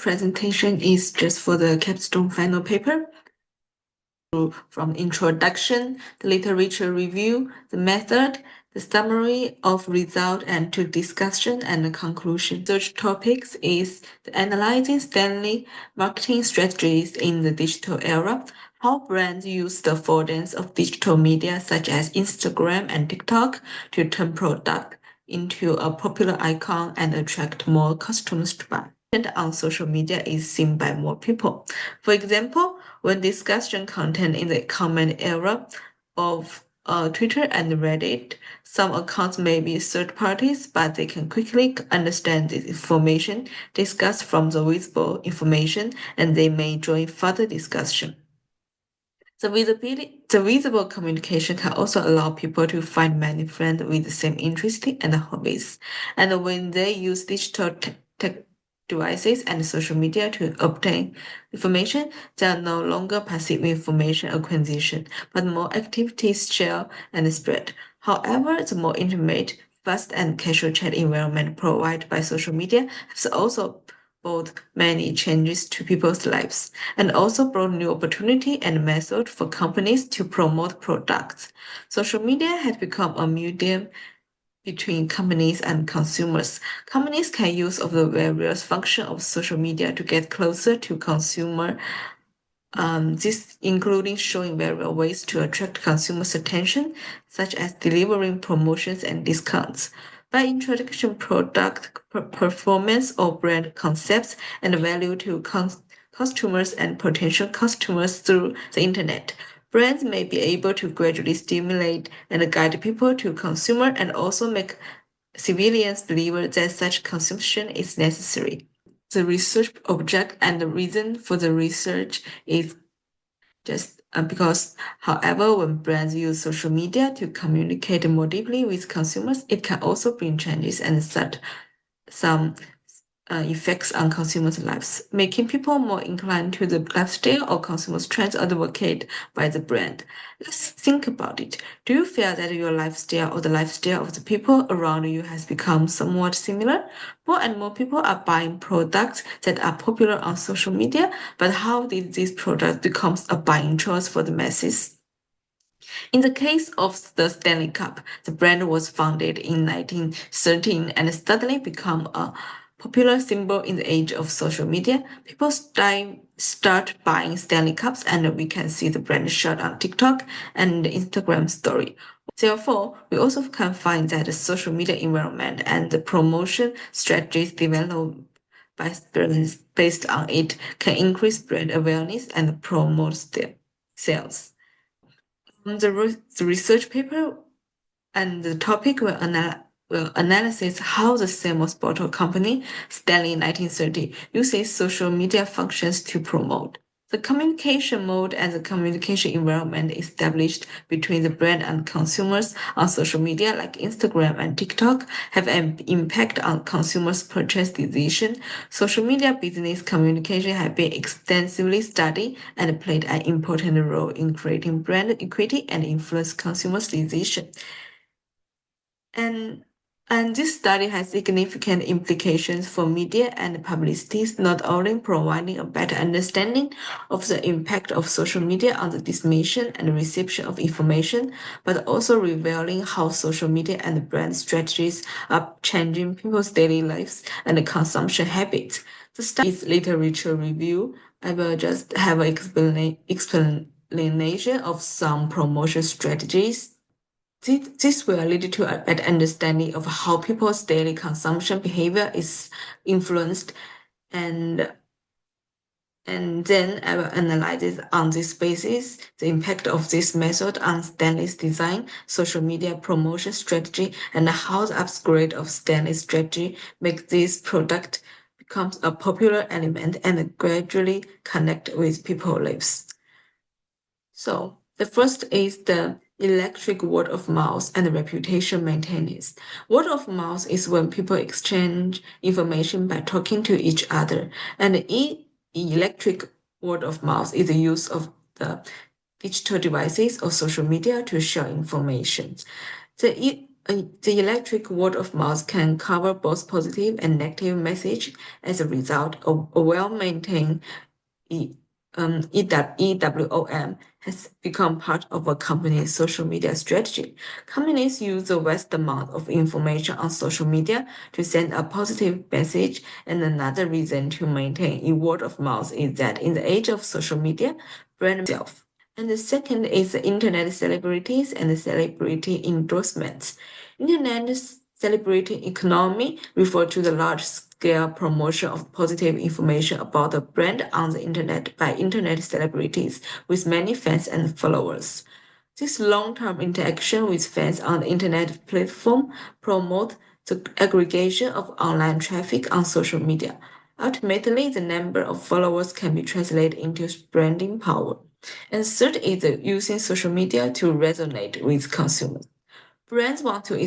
presentation is just for the capstone final paper. From introduction, the literature review, the method, the summary of result, and to discussion and the conclusion. Research topics is the analyzing Stanley marketing strategies in the digital era, how brands use the affordance of digital media such as Instagram and TikTok to turn product into a popular icon and attract more customers to buy. On social media is seen by more people. For example, when discussion content in the comment era of Twitter and Reddit, some accounts may be third parties, but they can quickly understand this information discussed from the visible information, and they may join further discussion. The visible communication can also allow people to find many friends with the same interests and hobbies. And when they use digital tech devices and social media to obtain information, they are no longer passive information acquisition, but more activities share and spread. However, the more intimate, fast and casual chat environment provided by social media has also brought many changes to people's lives and also brought new opportunity and method for companies to promote products. Social media has become a medium between companies and consumers. Companies can use of the various functions of social media to get closer to consumer. This including showing various ways to attract consumers' attention, such as delivering promotions and discounts. By introducing product performance or brand concepts and value to customers and potential customers through the internet, brands may be able to gradually stimulate and guide people to consumer and also make civilians believe that such consumption is necessary. The research object and the reason for the research is just because, however, when brands use social media to communicate more deeply with consumers, it can also bring changes and set some effects on consumers' lives, making people more inclined to the lifestyle or consumers' trends advocated by the brand. Let's think about it. Do you feel that your lifestyle or the lifestyle of the people around you has become somewhat similar? More and more people are buying products that are popular on social media, but how did these products become a buying choice for the masses? In the case of the Stanley Cup, the brand was founded in 1913 and suddenly become a popular symbol in the age of social media. People start buying Stanley Cups, and we can see the brand shot on TikTok and Instagram story. Therefore, we also can find that the social media environment and the promotion strategies developed by brands based on it can increase brand awareness and promote their sales. The research paper and the topic will analyze how the famous bottle company, Stanley in 1930, uses social media functions to promote. The communication mode and the communication environment established between the brand and consumers on social media like Instagram and TikTok have an impact on consumers' purchase decision. Social media business communication have been extensively studied and played an important role in creating brand equity and influence consumers' decision. And this study has significant implications for media and publicity, not only providing a better understanding of the impact of social media on the dissemination and reception of information, but also revealing how social media and brand strategies are changing people's daily lives and consumption habits. The study's literature review. I will just have an explanation of some promotion strategies. This will lead to a better understanding of how people's daily consumption behavior is influenced, and then I will analyze it on this basis, the impact of this method on Stanley's design, social media promotion strategy, and how the upgrade of Stanley's strategy makes this product becomes a popular element and gradually connect with people's lives. So the first is the electric word of mouth and reputation maintenance. Word of mouth is when people exchange information by talking to each other, and electric word of mouth is the use of the digital devices or social media to share information. The The electric word of mouth can cover both positive and negative message. As a result, a well-maintained EWOM has become part of a company's social media strategy. Companies use the vast amount of information on social media to send a positive message, and another reason to maintain a word of mouth is that in the age of social media, brand itself. And the second is the internet celebrities and the celebrity endorsements. Internet celebrity economy refer to the large-scale promotion of positive information about a brand on the internet by internet celebrities with many fans and followers. This long-term interaction with fans on the internet platform promote the aggregation of online traffic on social media. Ultimately, the number of followers can be translated into branding power. And third is using social media to resonate with consumers. Brands want to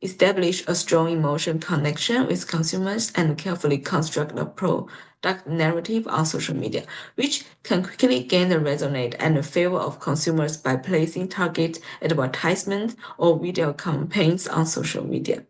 establish a strong emotion connection with consumers and carefully construct a product narrative on social media, which can quickly gain the resonate and the favor of consumers by placing target advertisements or video campaigns on social media.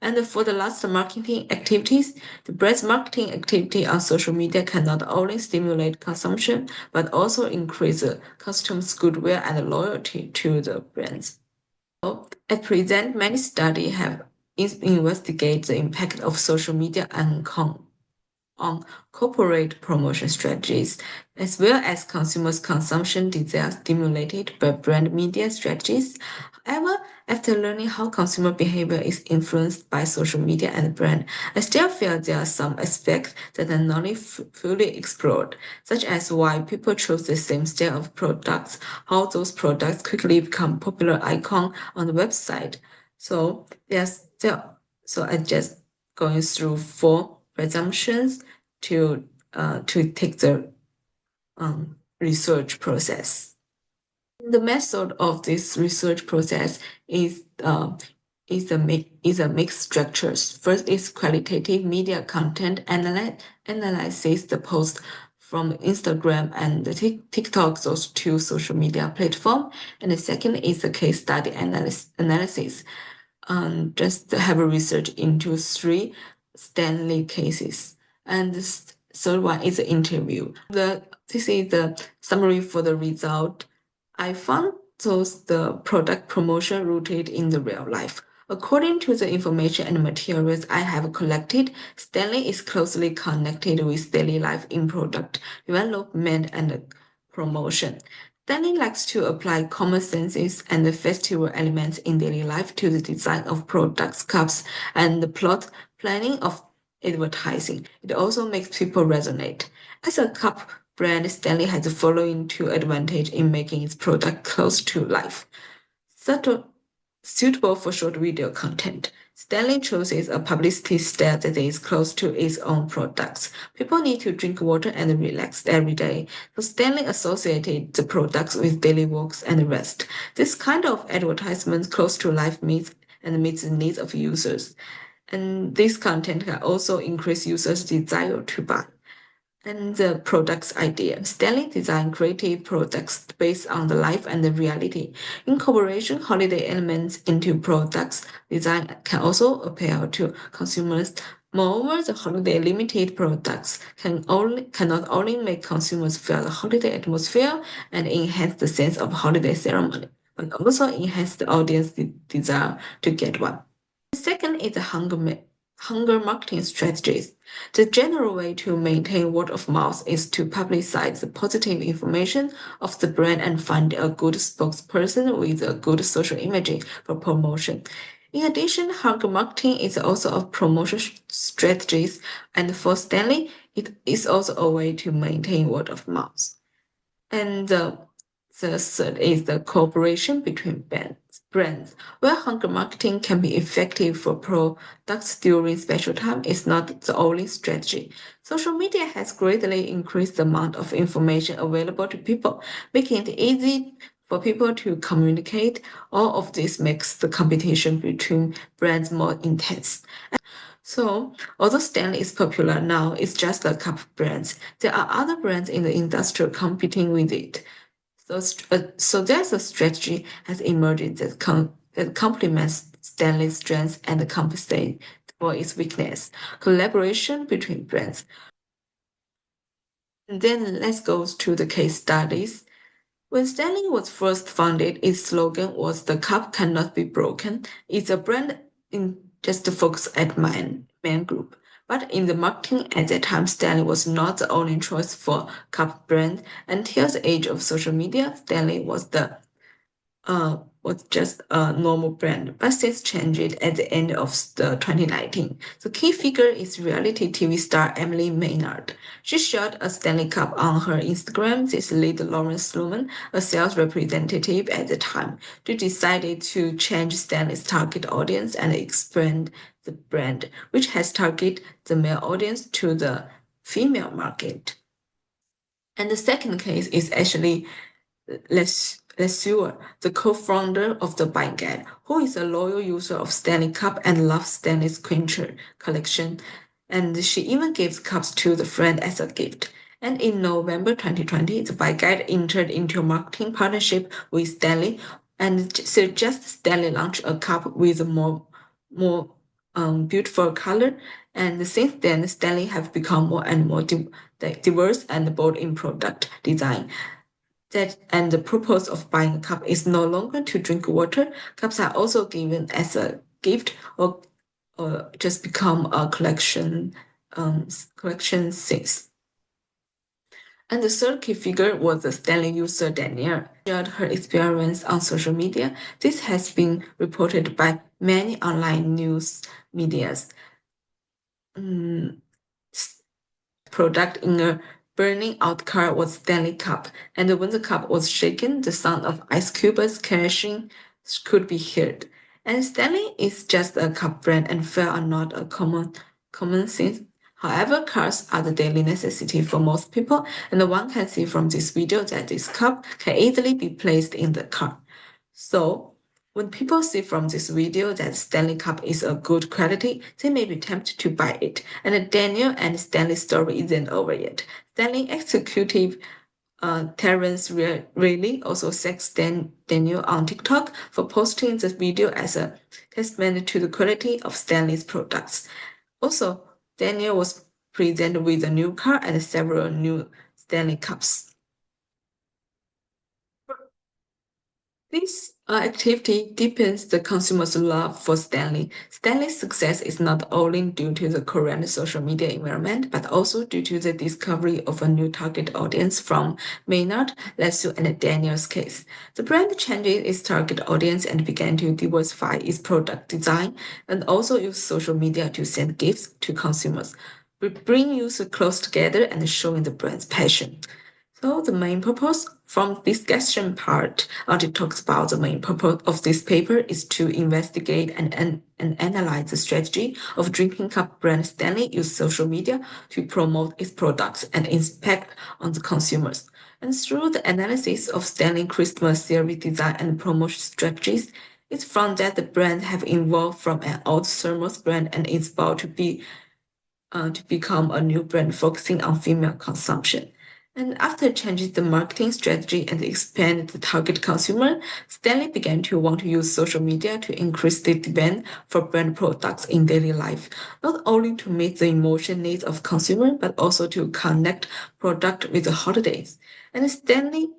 And for the last marketing activities, the brand's marketing activity on social media can not only stimulate consumption, but also increase the customers' goodwill and loyalty to the brands. At present, many studies have investigated the impact of social media on corporate promotion strategies, as well as consumers' consumption desires stimulated by brand media strategies. However, after learning how consumer behavior is influenced by social media and brand, I still feel there are some aspects that are not fully explored, such as why people choose the same style of products, how those products quickly become popular icon on the website. So there's still, so I just going through 4 presumptions to take the research process. The method of this research process is a mixed structures. First is qualitative media content analyzes the post from Instagram and the TikTok, those 2 social media platforms. And the second is the case study analysis. Just have a research into 3 Stanley cases. And the third one is the interview. This is the summary for the result. I found the product promotion rooted in the real life. According to the information and materials I have collected, Stanley is closely connected with daily life in product development and promotion. Stanley likes to apply common senses and the festival elements in daily life to the design of products, cups, and the plot planning of advertising. It also makes people resonate. As a cup brand, Stanley has the following 2 advantages in making its product close to life. Suitable for short video content. Stanley chooses a publicity style that is close to its own products. People need to drink water and relax every day, so Stanley associated the products with daily walks and rest. This kind of advertisement close to life meets the needs of users. And this content can also increase users' desire to buy. And the product's idea. Stanley designed creative products based on the life and the reality. Incorporation holiday elements into products design can also appeal to consumers. Moreover, the holiday limited products can not only make consumers feel the holiday atmosphere and enhance the sense of holiday ceremony, but also enhance the audience desire to get one. The second is the hunger marketing strategies. The general way to maintain word of mouth is to publicize the positive information of the brand and find a good spokesperson with a good social image for promotion. In addition, hunger marketing is also a promotion strategies, and for Stanley, it is also a way to maintain word of mouth. And the third is the cooperation between brands. Where hunger marketing can be effective for products during special time, is not the only strategy. Social media has greatly increased the amount of information available to people, making it easy for people to communicate. All of this makes the competition between brands more intense. So, although Stanley is popular now, it's just a couple brands. There are other brands in the industry competing with it. So there's a strategy has emerged that complements Stanley's strengths and compensate for its weakness. Collaboration between brands. And then let's go to the case studies. When Stanley was first founded, its slogan was "The cup cannot be broken." It's a brand in just to focus at man group. But in the marketing at that time, Stanley was not the only choice for cup brand. Until the age of social media, Stanley was just a normal brand, but since changed at the end of the 2019. The key figure is reality TV star Emily Maynard. She shared a Stanley Cup on her Instagram. This led Lawrence Luman, a sales representative at the time, to decided to change Stanley's target audience and expand the brand, which has targeted the male audience to the female market. And the second case is actually Lesueur, the co-founder of the Buying Guide, who is a loyal user of Stanley Cup and loves Stanley's Quencher collection. And she even gave cups to the friend as a gift. And in November 2020, the Buying Guide entered into a marketing partnership with Stanley and suggests Stanley launch a cup with a more beautiful color. And since then, Stanley have become more and more diverse and bold in product design. And the purpose of buying a cup is no longer to drink water. Cups are also given as a gift or just become a collection things. And the third key figure was the Stanley user Danielle. Shared her experience on social media. This has been reported by many online news medias. Product in a burning out car was Stanley Cup, and when the cup was shaken, the sound of ice cubes crashing could be heard. And Stanley is just a cup brand, and fare are not a common thing. However, cars are the daily necessity for most people, and one can see from this video that this cup can easily be placed in the car. So, when people see from this video that Stanley Cup is a good quality, they may be tempted to buy it. And Daniel and Stanley's story isn't over yet. Stanley executive Terrence Reilly also thanks Daniel on TikTok for posting this video as a testament to the quality of Stanley's products. Also, Daniel was presented with a new car and several new Stanley Cups. This activity deepens the consumer's love for Stanley. Stanley's success is not only due to the current social media environment, but also due to the discovery of a new target audience from Maynard, Lesu, and Daniel's case. The brand changed its target audience and began to diversify its product design and also use social media to send gifts to consumers. We bring users close together and showing the brand's passion. So the main purpose from discussion part, it talks about the main purpose of this paper is to investigate and analyze the strategy of drinking cup brand Stanley use social media to promote its products and impact on the consumers. And through the analysis of Stanley Christmas series design and promotion strategies, it's found that the brand have evolved from an old thermos brand and is about to become a new brand focusing on female consumption. And after changing the marketing strategy and expand the target consumer, Stanley began to want to use social media to increase the demand for brand products in daily life, not only to meet the emotion needs of consumer, but also to connect product with the holidays. And Stanley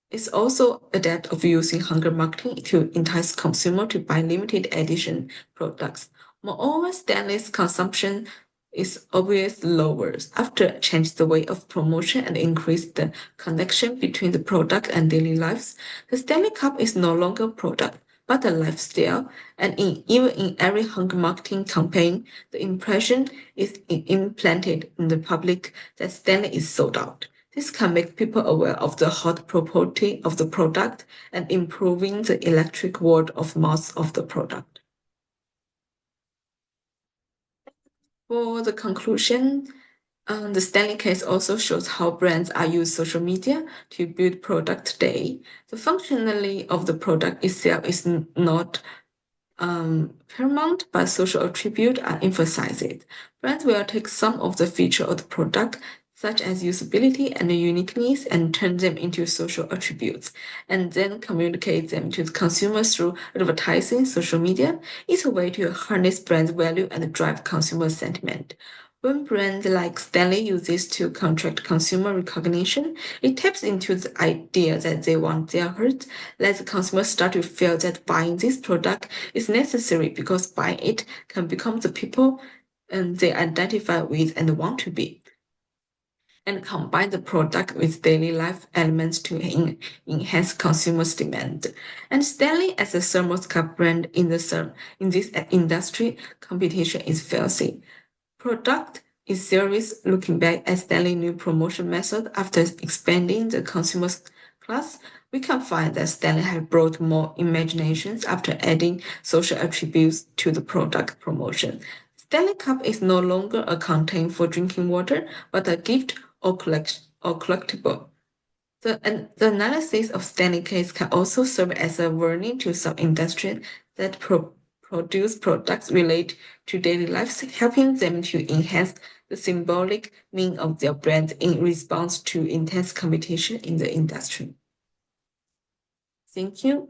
is also adept of using hunger marketing to entice consumer to buy limited edition products. Moreover, Stanley's consumption is obviously lower after changed the way of promotion and increased the connection between the product and daily lives. The Stanley Cup is no longer a product, but a lifestyle, and even in every hunger marketing campaign, the impression is implanted in the public that Stanley is sold out. This can make people aware of the hot property of the product and improving the electric word of mouth of the product. For the conclusion, the Stanley case also shows how brands are using social media to build product today. The functionality of the product itself is not paramount, but social attributes are emphasized. Brands will take some of the feature of the product such as usability and uniqueness, and turn them into social attributes, and then communicate them to the consumers through advertising, social media. It's a way to harness brand value and drive consumer sentiment. When brands like Stanley use this to contract consumer recognition, it taps into the idea that they want their hurt, let the consumers start to feel that buying this product is necessary because buying it can become the people they identify with and want to be, and combine the product with daily life elements to enhance consumers' demand. And Stanley, as a thermos cup brand in this industry, competition is fierce. Product is service. Looking back at Stanley's new promotion method after expanding the consumers class, we can find that Stanley has brought more imaginations after adding social attributes to the product promotion. Stanley Cup is no longer a container for drinking water, but a gift or collectible. The analysis of Stanley case can also serve as a warning to some industries that produce products related to daily life, helping them to enhance the symbolic meaning of their brand in response to intense competition in the industry. Thank you.